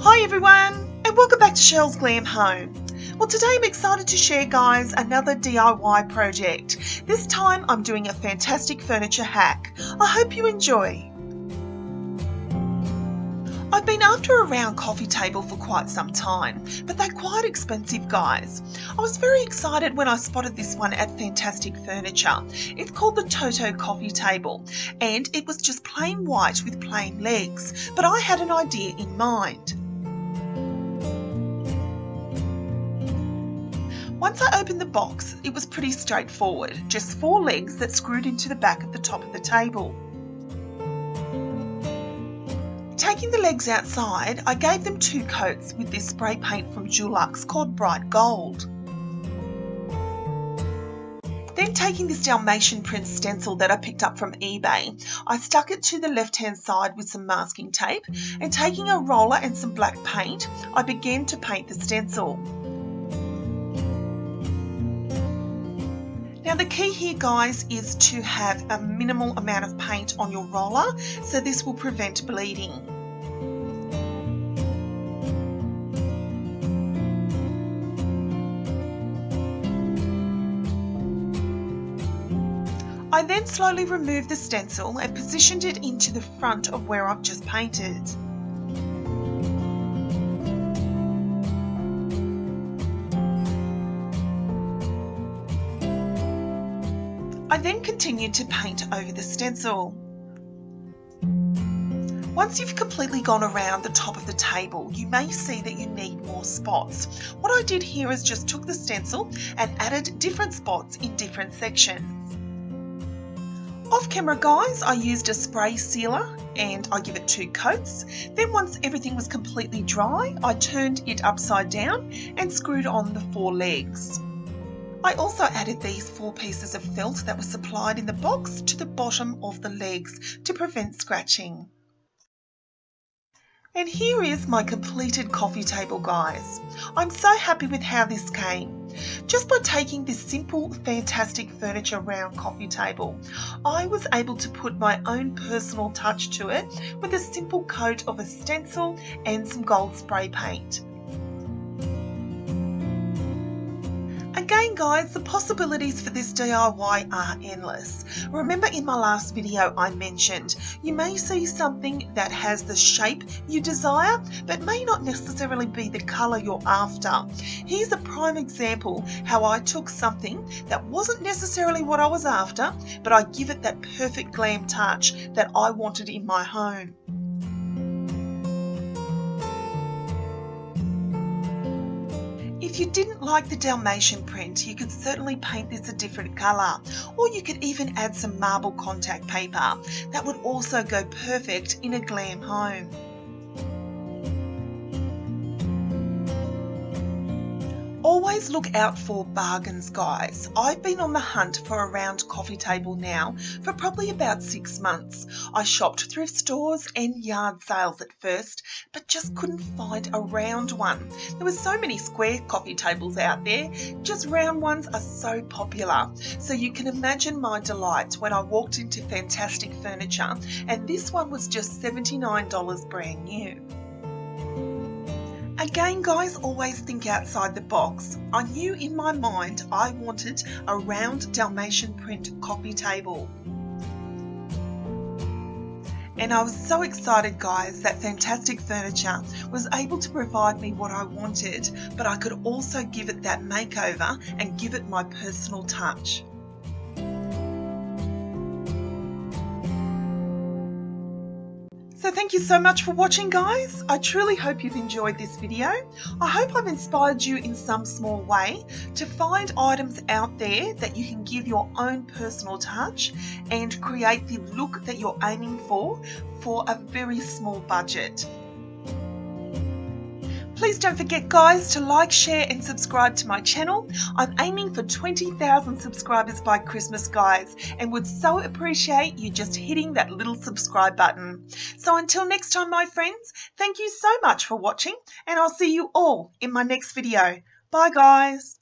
Hi everyone, and welcome back to Chelle's Glam Home. Well, today I'm excited to share, guys, another DIY project. This time I'm doing a fantastic furniture hack. I hope you enjoy. I've been after a round coffee table for quite some time, but they're quite expensive, guys. I was very excited when I spotted this one at Fantastic Furniture. It's called the Toto coffee table, and it was just plain white with plain legs, but I had an idea in mind. Once I opened the box, it was pretty straightforward, just 4 legs that screwed into the back of the top of the table. Taking the legs outside, I gave them 2 coats with this spray paint from Dulux called Bright Gold. Then taking this Dalmatian print stencil that I picked up from eBay, I stuck it to the left-hand side with some masking tape, and taking a roller and some black paint, I began to paint the stencil. Now the key here, guys, is to have a minimal amount of paint on your roller, so this will prevent bleeding. I then slowly removed the stencil and positioned it into the front of where I've just painted. I then continued to paint over the stencil. Once you've completely gone around the top of the table, you may see that you need more spots. What I did here is just took the stencil and added different spots in different sections. Off camera, guys, I used a spray sealer and I give it 2 coats. Then once everything was completely dry, I turned it upside down and screwed on the 4 legs. I also added these 4 pieces of felt that were supplied in the box to the bottom of the legs to prevent scratching. And here is my completed coffee table, guys. I'm so happy with how this came. Just by taking this simple, fantastic furniture round coffee table, I was able to put my own personal touch to it with a simple coat of a stencil and some gold spray paint. Again, guys, the possibilities for this DIY are endless. Remember, in my last video I mentioned you may see something that has the shape you desire but may not necessarily be the colour you're after. Here's a prime example how I took something that wasn't necessarily what I was after, but I give it that perfect glam touch that I wanted in my home. If you didn't like the Dalmatian print, you could certainly paint this a different colour, or you could even add some marble contact paper. That would also go perfect in a glam home. Always look out for bargains, guys. I've been on the hunt for a round coffee table now for probably about 6 months. I shopped thrift stores and yard sales at first, but just couldn't find a round one. There were so many square coffee tables out there, just round ones are so popular. So you can imagine my delight when I walked into Fantastic Furniture and this one was just $79 brand new. Again, guys, always think outside the box. I knew in my mind I wanted a round Dalmatian print coffee table. And I was so excited, guys, that Fantastic Furniture was able to provide me what I wanted, but I could also give it that makeover and give it my personal touch. So thank you so much for watching, guys. I truly hope you've enjoyed this video. I hope I've inspired you in some small way to find items out there that you can give your own personal touch and create the look that you're aiming for a very small budget. Please don't forget, guys, to like, share and subscribe to my channel. I'm aiming for 20,000 subscribers by Christmas, guys, and would so appreciate you just hitting that little subscribe button. So until next time, my friends, thank you so much for watching, and I'll see you all in my next video. Bye, guys.